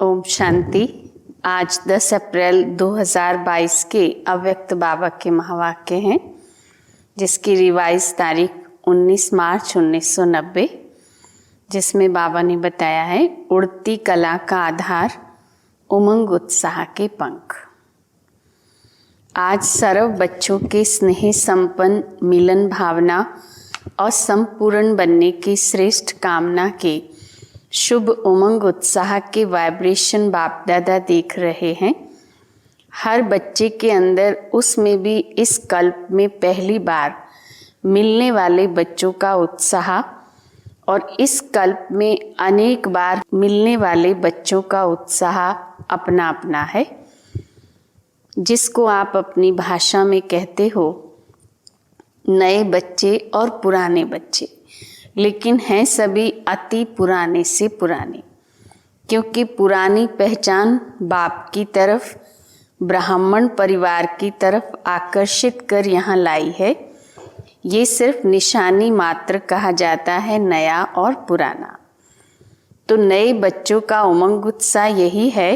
ओम शांति। आज 10 अप्रैल 2022 के अव्यक्त बाबा के महावाक्य हैं, जिसकी रिवाइज तारीख 19 मार्च 1990, जिसमें बाबा ने बताया है उड़ती कला का आधार उमंग उत्साह के पंख। आज सर्व बच्चों के स्नेह संपन्न मिलन भावना और संपूर्ण बनने की श्रेष्ठ कामना के शुभ उमंग उत्साह के वाइब्रेशन बाप दादा देख रहे हैं। हर बच्चे के अंदर, उसमें भी इस कल्प में पहली बार मिलने वाले बच्चों का उत्साह और इस कल्प में अनेक बार मिलने वाले बच्चों का उत्साह अपना अपना है, जिसको आप अपनी भाषा में कहते हो नए बच्चे और पुराने बच्चे, लेकिन हैं सभी अति पुराने से पुराने, क्योंकि पुरानी पहचान बाप की तरफ, ब्राह्मण परिवार की तरफ आकर्षित कर यहाँ लाई है। ये सिर्फ निशानी मात्र कहा जाता है, नया और पुराना। तो नए बच्चों का उमंग उत्साह यही है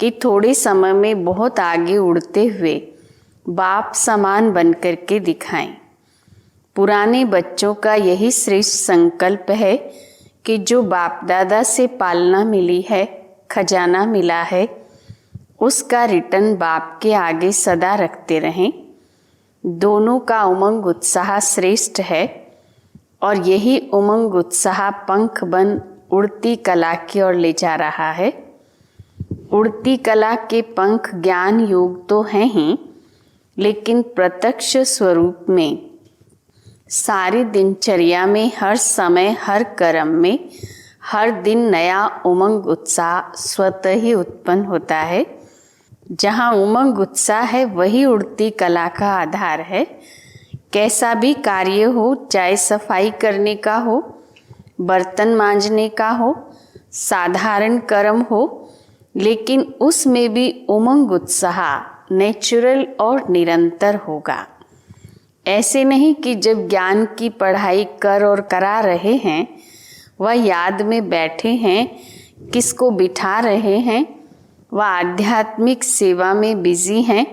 कि थोड़े समय में बहुत आगे उड़ते हुए बाप समान बन कर के दिखाएं। पुराने बच्चों का यही श्रेष्ठ संकल्प है कि जो बाप दादा से पालना मिली है, खजाना मिला है, उसका रिटर्न बाप के आगे सदा रखते रहें। दोनों का उमंग उत्साह श्रेष्ठ है और यही उमंग उत्साह पंख बन उड़ती कला की ओर ले जा रहा है। उड़ती कला के पंख ज्ञान योग तो हैं ही, लेकिन प्रत्यक्ष स्वरूप में सारी दिनचर्या में, हर समय, हर कर्म में, हर दिन नया उमंग उत्साह स्वतः ही उत्पन्न होता है। जहाँ उमंग उत्साह है वही उड़ती कला का आधार है। कैसा भी कार्य हो, चाहे सफाई करने का हो, बर्तन मांजने का हो, साधारण कर्म हो, लेकिन उसमें भी उमंग उत्साह नेचुरल और निरंतर होगा। ऐसे नहीं कि जब ज्ञान की पढ़ाई कर और करा रहे हैं, वह याद में बैठे हैं, किसको बिठा रहे हैं, वह आध्यात्मिक सेवा में बिजी हैं,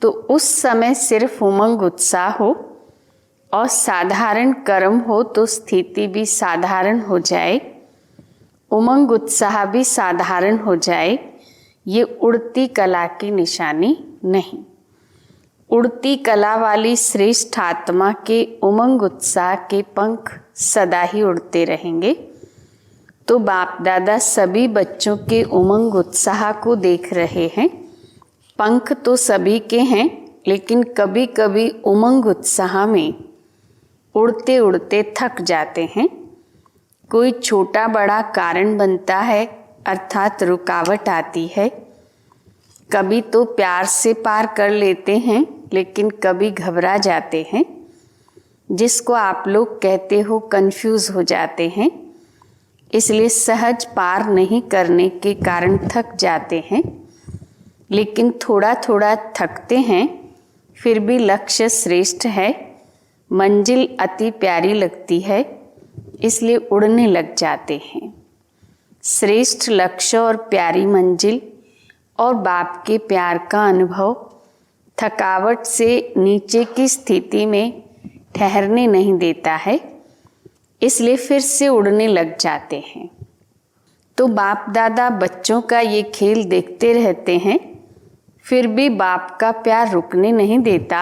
तो उस समय सिर्फ उमंग उत्साह हो और साधारण कर्म हो तो स्थिति भी साधारण हो जाए, उमंग उत्साह भी साधारण हो जाए। ये उड़ती कला की निशानी नहीं। उड़ती कला वाली श्रेष्ठ आत्मा के उमंग उत्साह के पंख सदा ही उड़ते रहेंगे। तो बाप दादा सभी बच्चों के उमंग उत्साह को देख रहे हैं। पंख तो सभी के हैं, लेकिन कभी कभी उमंग उत्साह में उड़ते उड़ते थक जाते हैं। कोई छोटा बड़ा कारण बनता है, अर्थात रुकावट आती है। कभी तो प्यार से पार कर लेते हैं, लेकिन कभी घबरा जाते हैं, जिसको आप लोग कहते हो कंफ्यूज हो जाते हैं। इसलिए सहज पार नहीं करने के कारण थक जाते हैं, लेकिन थोड़ा थोड़ा थकते हैं, फिर भी लक्ष्य श्रेष्ठ है, मंजिल अति प्यारी लगती है, इसलिए उड़ने लग जाते हैं। श्रेष्ठ लक्ष्य और प्यारी मंजिल और बाप के प्यार का अनुभव थकावट से नीचे की स्थिति में ठहरने नहीं देता है, इसलिए फिर से उड़ने लग जाते हैं। तो बाप दादा बच्चों का ये खेल देखते रहते हैं, फिर भी बाप का प्यार रुकने नहीं देता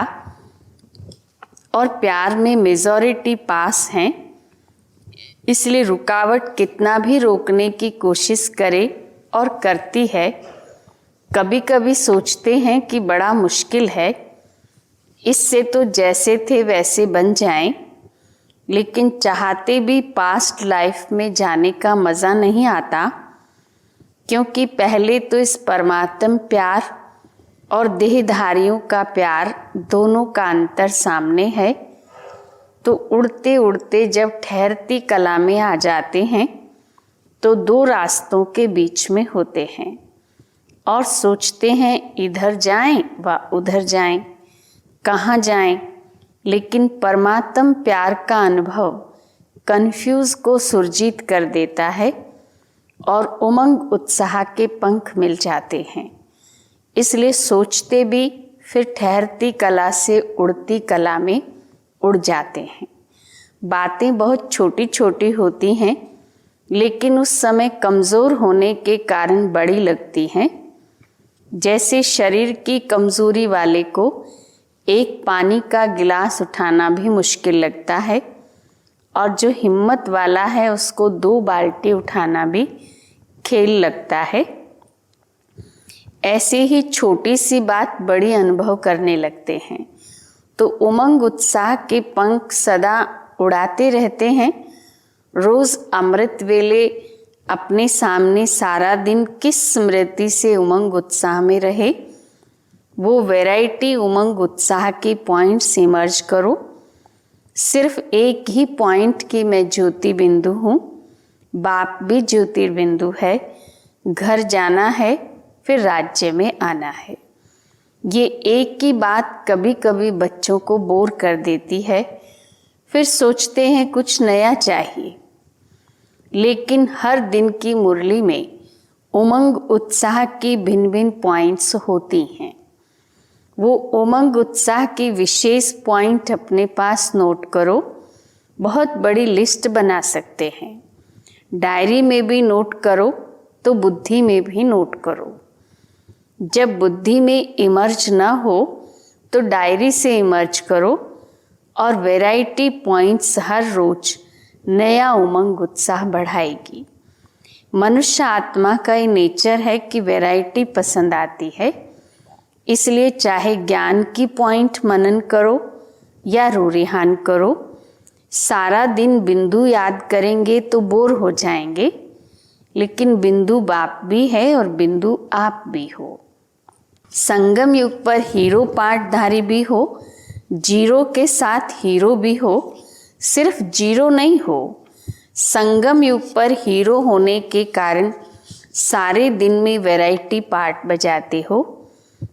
और प्यार में मेजॉरिटी पास हैं, इसलिए रुकावट कितना भी रोकने की कोशिश करे और करती है। कभी कभी सोचते हैं कि बड़ा मुश्किल है, इससे तो जैसे थे वैसे बन जाएं, लेकिन चाहते भी पास्ट लाइफ में जाने का मज़ा नहीं आता, क्योंकि पहले तो इस परमात्म प्यार और देहधारियों का प्यार दोनों का अंतर सामने है। तो उड़ते उड़ते जब ठहरती कला में आ जाते हैं, तो दो रास्तों के बीच में होते हैं और सोचते हैं इधर जाएं व उधर जाएं, कहाँ जाएं। लेकिन परमात्म प्यार का अनुभव कंफ्यूज को सुरजीत कर देता है और उमंग उत्साह के पंख मिल जाते हैं। इसलिए सोचते भी फिर ठहरती कला से उड़ती कला में उड़ जाते हैं। बातें बहुत छोटी छोटी होती हैं, लेकिन उस समय कमज़ोर होने के कारण बड़ी लगती हैं। जैसे शरीर की कमज़ोरी वाले को एक पानी का गिलास उठाना भी मुश्किल लगता है, और जो हिम्मत वाला है उसको 2 बाल्टी उठाना भी खेल लगता है। ऐसे ही छोटी सी बात बड़ी अनुभव करने लगते हैं। तो उमंग उत्साह के पंख सदा उड़ाते रहते हैं। रोज़ अमृत वेले अपने सामने सारा दिन किस स्मृति से उमंग उत्साह में रहे, वो वैरायटी उमंग उत्साह के पॉइंट्स इमर्ज करो। सिर्फ एक ही पॉइंट की मैं ज्योति बिंदु हूँ, बाप भी ज्योतिर्बिंदु है, घर जाना है फिर राज्य में आना है। ये एक ही बात कभी कभी बच्चों को बोर कर देती है, फिर सोचते हैं कुछ नया चाहिए। लेकिन हर दिन की मुरली में उमंग उत्साह की भिन्न भिन्न पॉइंट्स होती हैं। वो उमंग उत्साह की विशेष पॉइंट अपने पास नोट करो। बहुत बड़ी लिस्ट बना सकते हैं। डायरी में भी नोट करो तो बुद्धि में भी नोट करो। जब बुद्धि में इमर्ज ना हो तो डायरी से इमर्ज करो, और वैरायटी पॉइंट्स हर रोज नया उमंग उत्साह बढ़ाएगी। मनुष्य आत्मा का ये नेचर है कि वैरायटी पसंद आती है। इसलिए चाहे ज्ञान की पॉइंट मनन करो या रूरिहान करो, सारा दिन बिंदु याद करेंगे तो बोर हो जाएंगे। लेकिन बिंदु बाप भी है और बिंदु आप भी हो। संगम युग पर हीरो पाठधारी भी हो, जीरो के साथ हीरो भी हो, सिर्फ जीरो नहीं हो। संगम युग पर हीरो होने के कारण सारे दिन में वैरायटी पार्ट बजाते हो।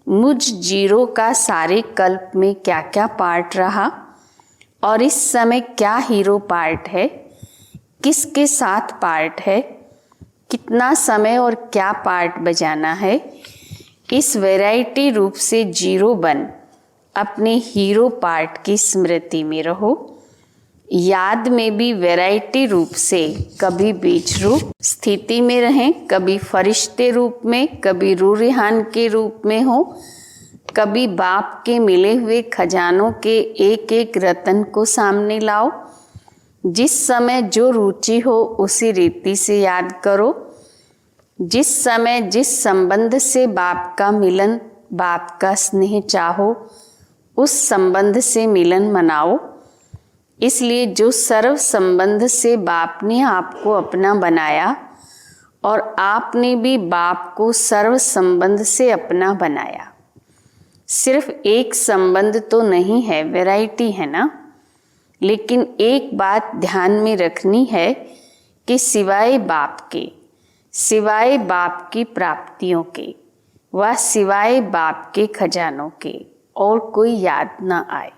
मुझ जीरो का सारे कल्प में क्या क्या पार्ट रहा, और इस समय क्या हीरो पार्ट है, किसके साथ पार्ट है, कितना समय और क्या पार्ट बजाना है। इस वैरायटी रूप से जीरो बन अपने हीरो पार्ट की स्मृति में रहो। याद में भी वैरायटी रूप से कभी बीज रूप स्थिति में रहें, कभी फरिश्ते रूप में, कभी रूरिहान के रूप में हो, कभी बाप के मिले हुए खजानों के एक एक रतन को सामने लाओ। जिस समय जो रुचि हो उसी रीति से याद करो। जिस समय जिस संबंध से बाप का मिलन, बाप का स्नेह चाहो, उस संबंध से मिलन मनाओ। इसलिए जो सर्व संबंध से बाप ने आपको अपना बनाया, और आपने भी बाप को सर्व संबंध से अपना बनाया। सिर्फ एक संबंध तो नहीं है, वैरायटी है ना। लेकिन एक बात ध्यान में रखनी है कि सिवाय बाप के, सिवाय बाप की प्राप्तियों के, व सिवाय बाप के खजानों के और कोई याद ना आए।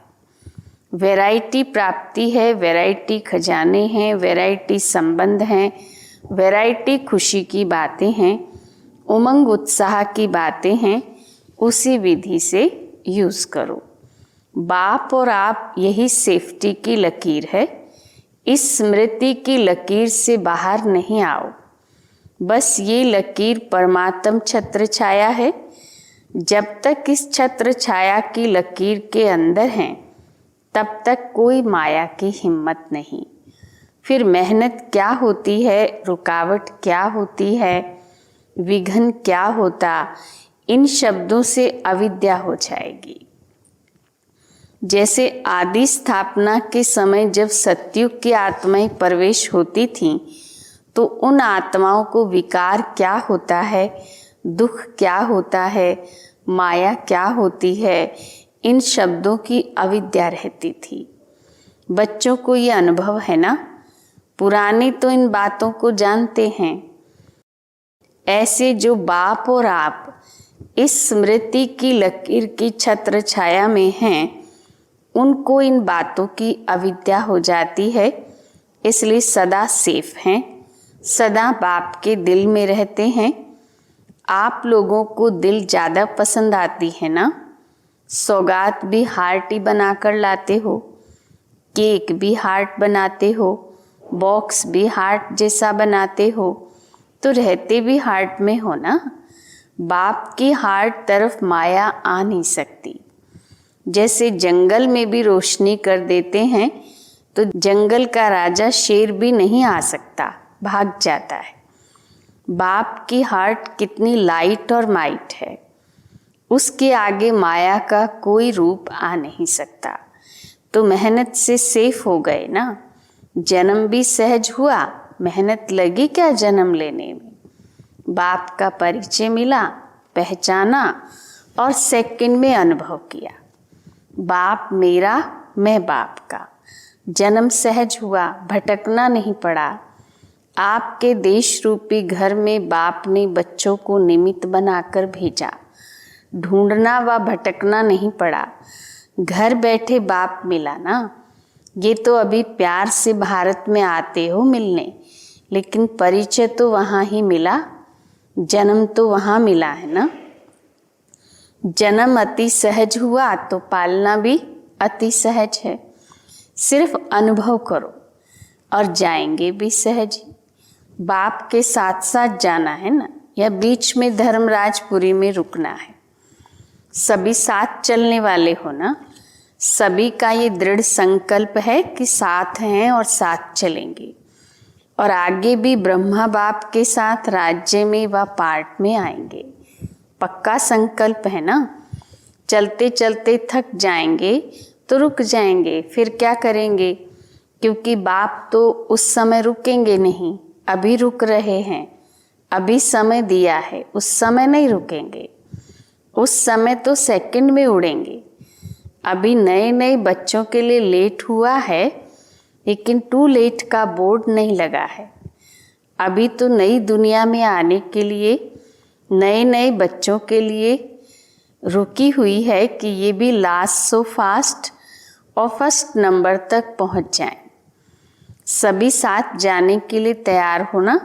वैरायटी प्राप्ति है, वैरायटी खजाने हैं, वैरायटी संबंध हैं, वैरायटी खुशी की बातें हैं, उमंग उत्साह की बातें हैं। उसी विधि से यूज़ करो। बाप और आप यही सेफ्टी की लकीर है। इस स्मृति की लकीर से बाहर नहीं आओ। बस ये लकीर परमात्म छत्र छाया है। जब तक इस छत्र छाया की लकीर के अंदर हैं, तब तक कोई माया की हिम्मत नहीं। फिर मेहनत क्या होती है, रुकावट क्या होती है, विघ्न क्या होता, इन शब्दों से अविद्या हो जाएगी। जैसे आदि स्थापना के समय जब सतयुग की आत्माएं प्रवेश होती थीं, तो उन आत्माओं को विकार क्या होता है, दुख क्या होता है, माया क्या होती है, इन शब्दों की अविद्या रहती थी। बच्चों को ये अनुभव है ना, पुराने तो इन बातों को जानते हैं। ऐसे जो बाप और आप इस स्मृति की लकीर की छत्र छाया में हैं, उनको इन बातों की अविद्या हो जाती है। इसलिए सदा सेफ हैं, सदा बाप के दिल में रहते हैं। आप लोगों को दिल ज़्यादा पसंद आती है ना। सौगात भी हार्ट ही बनाकर लाते हो, केक भी हार्ट बनाते हो, बॉक्स भी हार्ट जैसा बनाते हो, तो रहते भी हार्ट में हो ना। बाप की हार्ट तरफ माया आ नहीं सकती। जैसे जंगल में भी रोशनी कर देते हैं तो जंगल का राजा शेर भी नहीं आ सकता, भाग जाता है। बाप की हार्ट कितनी लाइट और माइट है, उसके आगे माया का कोई रूप आ नहीं सकता। तो मेहनत से सेफ हो गए ना। जन्म भी सहज हुआ, मेहनत लगी क्या जन्म लेने में। बाप का परिचय मिला, पहचाना और सेकंड में अनुभव किया। बाप मेरा, मैं बाप का। जन्म सहज हुआ, भटकना नहीं पड़ा। आपके देश रूपी घर में बाप ने बच्चों को निमित्त बनाकर भेजा। ढूंढना व भटकना नहीं पड़ा, घर बैठे बाप मिला ना। ये तो अभी प्यार से भारत में आते हो मिलने, लेकिन परिचय तो वहाँ ही मिला, जन्म तो वहाँ मिला है ना। जन्म अति सहज हुआ तो पालना भी अति सहज है। सिर्फ अनुभव करो और जाएंगे भी सहज ही। बाप के साथ साथ जाना है ना, या बीच में धर्मराजपुरी में रुकना है। सभी साथ चलने वाले हो ना। सभी का ये दृढ़ संकल्प है कि साथ हैं और साथ चलेंगे, और आगे भी ब्रह्मा बाप के साथ राज्य में व पार्ट में आएंगे। पक्का संकल्प है ना। चलते चलते थक जाएंगे तो रुक जाएंगे, फिर क्या करेंगे, क्योंकि बाप तो उस समय रुकेंगे नहीं, अभी रुक रहे हैं। अभी समय दिया है, उस समय नहीं रुकेंगे। उस समय तो सेकंड में उड़ेंगे। अभी नए नए बच्चों के लिए लेट हुआ है, लेकिन टू लेट का बोर्ड नहीं लगा है। अभी तो नई दुनिया में आने के लिए नए नए बच्चों के लिए रुकी हुई है कि ये भी लास्ट सो फास्ट और फर्स्ट नंबर तक पहुंच जाएं। सभी साथ जाने के लिए तैयार हो ना।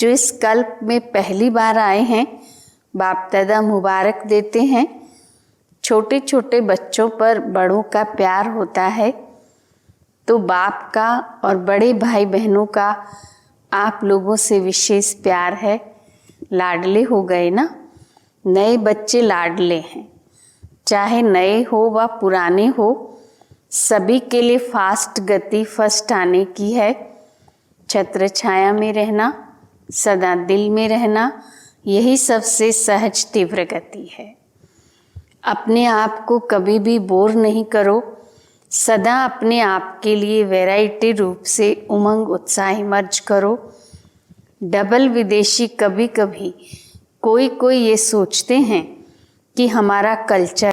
जो इस कल्प में पहली बार आए हैं, बाप दादा मुबारक देते हैं। छोटे छोटे बच्चों पर बड़ों का प्यार होता है, तो बाप का और बड़े भाई बहनों का आप लोगों से विशेष प्यार है। लाडले हो गए ना। नए बच्चे लाडले हैं, चाहे नए हो व पुराने हो, सभी के लिए फास्ट गति फर्स्ट आने की है। छत्र छाया में रहना, सदा दिल में रहना, यही सबसे सहज तीव्र गति है। अपने आप को कभी भी बोर नहीं करो। सदा अपने आप के लिए वैरायटी रूप से उमंग उत्साह इमर्ज करो। डबल विदेशी कभी कभी कोई ये सोचते हैं कि हमारा कल्चर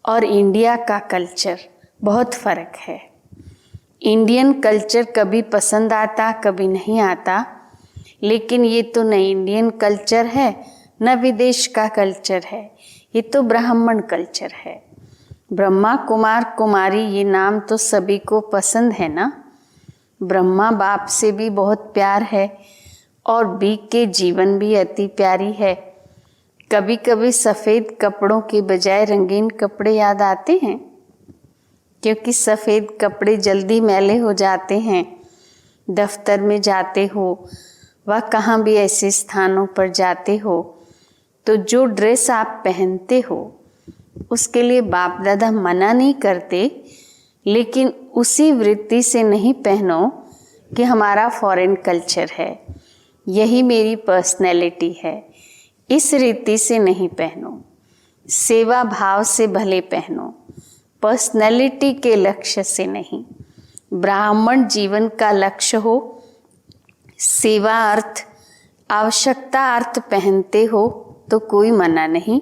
और इंडिया का कल्चर बहुत फ़र्क है। इंडियन कल्चर कभी पसंद आता, कभी नहीं आता, लेकिन ये तो न इंडियन कल्चर है न विदेश का कल्चर है, ये तो ब्राह्मण कल्चर है। ब्रह्मा कुमार कुमारी ये नाम तो सभी को पसंद है ना। ब्रह्मा बाप से भी बहुत प्यार है और बी के जीवन भी अति प्यारी है। कभी कभी सफ़ेद कपड़ों के बजाय रंगीन कपड़े याद आते हैं, क्योंकि सफ़ेद कपड़े जल्दी मैले हो जाते हैं। दफ्तर में जाते हो व कहाँ भी ऐसे स्थानों पर जाते हो, तो जो ड्रेस आप पहनते हो उसके लिए बाप दादा मना नहीं करते, लेकिन उसी वृत्ति से नहीं पहनो कि हमारा फॉरेन कल्चर है, यही मेरी पर्सनैलिटी है, इस रीति से नहीं पहनो। सेवा भाव से भले पहनो, पर्सनैलिटी के लक्ष्य से नहीं। ब्राह्मण जीवन का लक्ष्य हो, सेवा अर्थ आवश्यकता अर्थ पहनते हो तो कोई मना नहीं,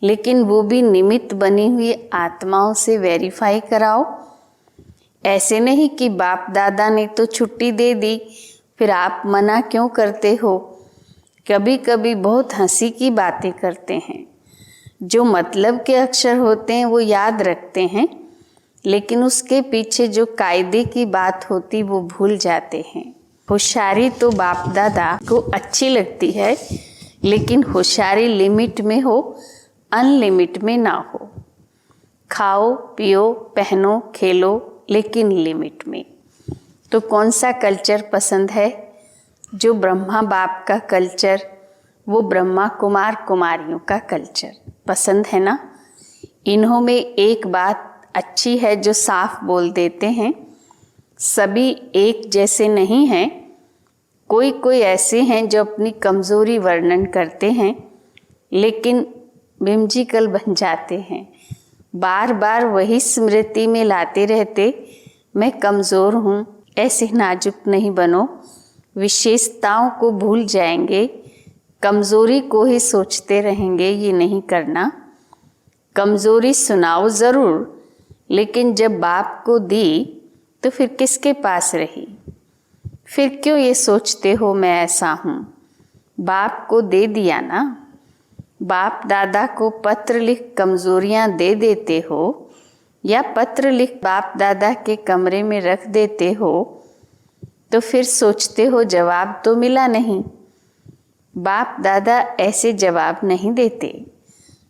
लेकिन वो भी निमित्त बनी हुई आत्माओं से वेरीफाई कराओ। ऐसे नहीं कि बाप दादा ने तो छुट्टी दे दी, फिर आप मना क्यों करते हो। कभी कभी बहुत हंसी की बातें करते हैं। जो मतलब के अक्षर होते हैं वो याद रखते हैं, लेकिन उसके पीछे जो कायदे की बात होती वो भूल जाते हैं। होशियारी तो बाप दादा को अच्छी लगती है, लेकिन होशियारी लिमिट में हो, अनलिमिट में ना हो। खाओ पियो पहनो खेलो, लेकिन लिमिट में। तो कौन सा कल्चर पसंद है? जो ब्रह्मा बाप का कल्चर, वो ब्रह्मा कुमार कुमारियों का कल्चर पसंद है ना। इन्हों में एक बात अच्छी है जो साफ बोल देते हैं, सभी एक जैसे नहीं हैं। कोई कोई ऐसे हैं जो अपनी कमज़ोरी वर्णन करते हैं, लेकिन whimsical बन जाते हैं। बार बार वही स्मृति में लाते रहते, मैं कमज़ोर हूँ, ऐसे नाजुक नहीं बनो। विशेषताओं को भूल जाएंगे, कमज़ोरी को ही सोचते रहेंगे, ये नहीं करना। कमज़ोरी सुनाओ ज़रूर, लेकिन जब बाप को दी तो फिर किसके पास रही? फिर क्यों ये सोचते हो मैं ऐसा हूँ? बाप को दे दिया ना। बाप दादा को पत्र लिख कमज़ोरियाँ दे देते हो, या पत्र लिख बाप दादा के कमरे में रख देते हो, तो फिर सोचते हो जवाब तो मिला नहीं। बाप दादा ऐसे जवाब नहीं देते।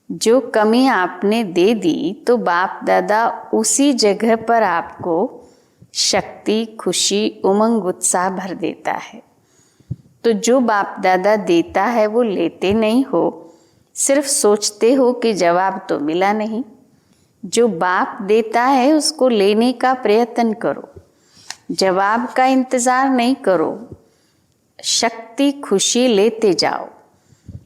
जो कमी आपने दे दी तो बाप दादा उसी जगह पर आपको शक्ति, खुशी, उमंग, उत्साह भर देता है। तो जो बाप दादा देता है वो लेते नहीं हो, सिर्फ सोचते हो कि जवाब तो मिला नहीं। जो बाप देता है उसको लेने का प्रयत्न करो, जवाब का इंतज़ार नहीं करो। शक्ति, खुशी लेते जाओ,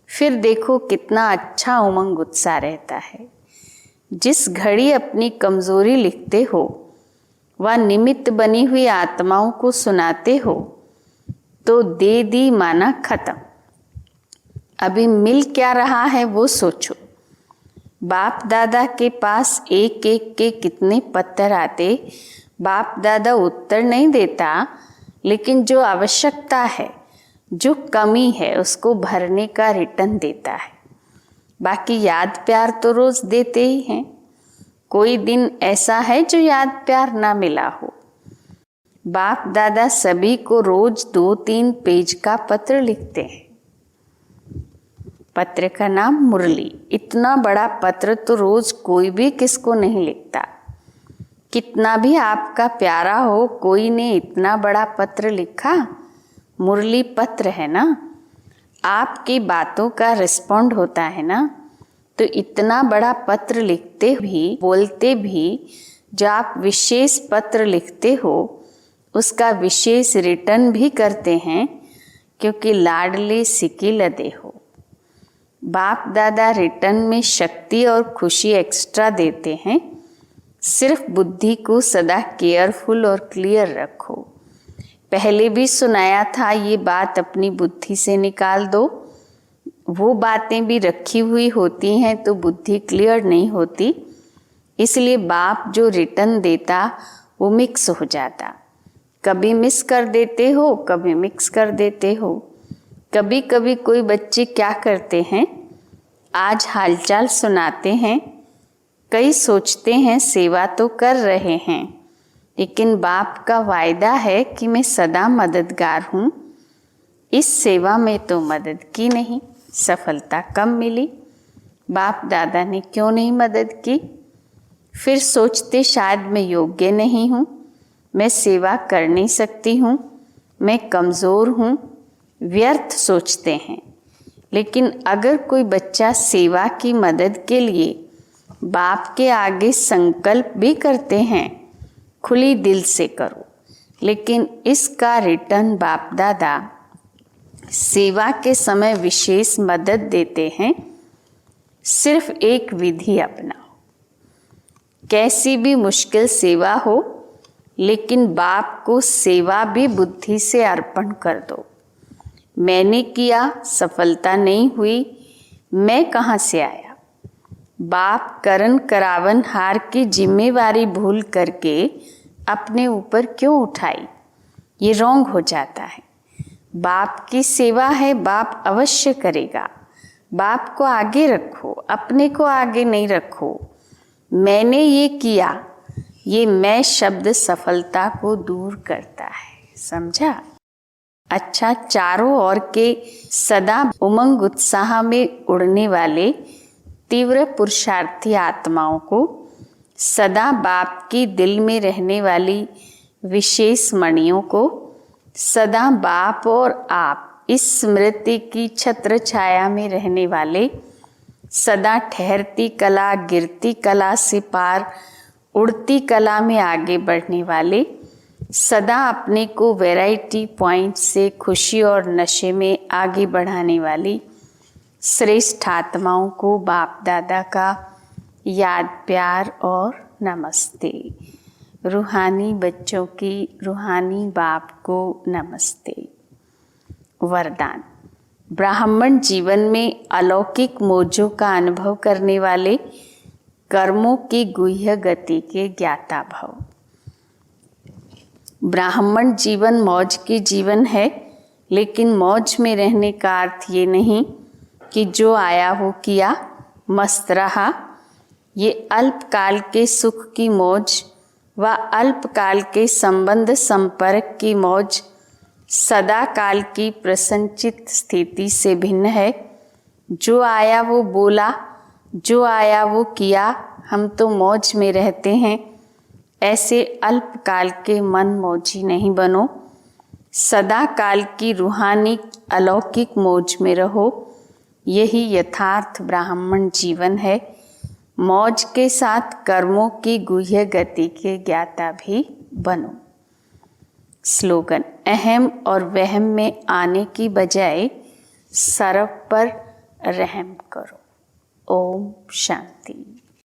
फिर देखो कितना अच्छा उमंग उत्साह रहता है। जिस घड़ी अपनी कमज़ोरी लिखते हो व निमित्त बनी हुई आत्माओं को सुनाते हो, तो दे दी माना खत्म। अभी मिल क्या रहा है वो सोचो। बाप दादा के पास एक एक के कितने पत्थर आते, बाप दादा उत्तर नहीं देता, लेकिन जो आवश्यकता है, जो कमी है, उसको भरने का रिटर्न देता है। बाकी याद प्यार तो रोज़ देते ही हैं। कोई दिन ऐसा है जो याद प्यार ना मिला हो। बाप दादा सभी को रोज 2-3 पेज का पत्र लिखते हैं। पत्र का नाम मुरली। इतना बड़ा पत्र तो रोज कोई भी किसको नहीं लिखता। कितना भी आपका प्यारा हो, कोई ने इतना बड़ा पत्र लिखा? मुरली पत्र है ना, आपकी बातों का रिस्पॉन्ड होता है ना। तो इतना बड़ा पत्र लिखते भी, बोलते भी, जो आप विशेष पत्र लिखते हो उसका विशेष रिटर्न भी करते हैं, क्योंकि लाडले सिकी लदे हो। बाप दादा रिटर्न में शक्ति और खुशी एक्स्ट्रा देते हैं। सिर्फ बुद्धि को सदा केयरफुल और क्लियर रखो। पहले भी सुनाया था, ये बात अपनी बुद्धि से निकाल दो। वो बातें भी रखी हुई होती हैं तो बुद्धि क्लियर नहीं होती, इसलिए बाप जो रिटर्न देता वो मिक्स हो जाता। कभी मिस कर देते हो, कभी मिक्स कर देते हो। कभी कभी कोई बच्चे क्या करते हैं, आज हालचाल सुनाते हैं, कई सोचते हैं सेवा तो कर रहे हैं, लेकिन बाप का वायदा है कि मैं सदा मददगार हूँ। इस सेवा में तो मदद की नहीं, सफलता कम मिली। बाप दादा ने क्यों नहीं मदद की? फिर सोचते शायद मैं योग्य नहीं हूँ, मैं सेवा कर नहीं सकती हूँ, मैं कमज़ोर हूँ, व्यर्थ सोचते हैं। लेकिन अगर कोई बच्चा सेवा की मदद के लिए बाप के आगे संकल्प भी करते हैं, खुली दिल से करो, लेकिन इसका रिटर्न बाप दादा सेवा के समय विशेष मदद देते हैं। सिर्फ एक विधि अपनाओ, कैसी भी मुश्किल सेवा हो, लेकिन बाप को सेवा भी बुद्धि से अर्पण कर दो। मैंने किया, सफलता नहीं हुई, मैं कहाँ से आया? बाप करन करावन हार की जिम्मेवारी भूल करके अपने ऊपर क्यों उठाई? ये रॉन्ग हो जाता है। बाप की सेवा है, बाप अवश्य करेगा। बाप को आगे रखो, अपने को आगे नहीं रखो। मैंने ये किया, ये मैं शब्द सफलता को दूर करता है। समझा? अच्छा, चारों ओर के सदा उमंग उत्साह में उड़ने वाले तीव्र पुरुषार्थी आत्माओं को, सदा बाप की दिल में रहने वाली विशेष मणियों को, सदा बाप और आप इस स्मृति की छत्र छाया में रहने वाले, सदा ठहरती कला गिरती कला से पार उड़ती कला में आगे बढ़ने वाले, सदा अपने को वैरायटी पॉइंट से खुशी और नशे में आगे बढ़ाने वाली श्रेष्ठ आत्माओं को बाप दादा का याद, प्यार और नमस्ते। रूहानी बच्चों की रूहानी बाप को नमस्ते। वरदान। ब्राह्मण जीवन में अलौकिक मोजों का अनुभव करने वाले, कर्मों की गुह्य गति के ज्ञाता भव। ब्राह्मण जीवन मौज की जीवन है, लेकिन मौज में रहने का अर्थ ये नहीं कि जो आया वो किया, मस्त रहा। ये अल्पकाल के सुख की मौज व अल्पकाल के संबंध संपर्क की मौज सदा काल की प्रसन्नचित स्थिति से भिन्न है। जो आया वो बोला, जो आया वो किया, हम तो मौज में रहते हैं। ऐसे अल्पकाल के मन मौजी नहीं बनो, सदा काल की रूहानी अलौकिक मौज में रहो। यही यथार्थ ब्राह्मण जीवन है। मौज के साथ कर्मों की गुह्य गति के ज्ञाता भी बनो। स्लोगन। अहम और वहम में आने की बजाय सर्व पर रहम करो। ओम शांति।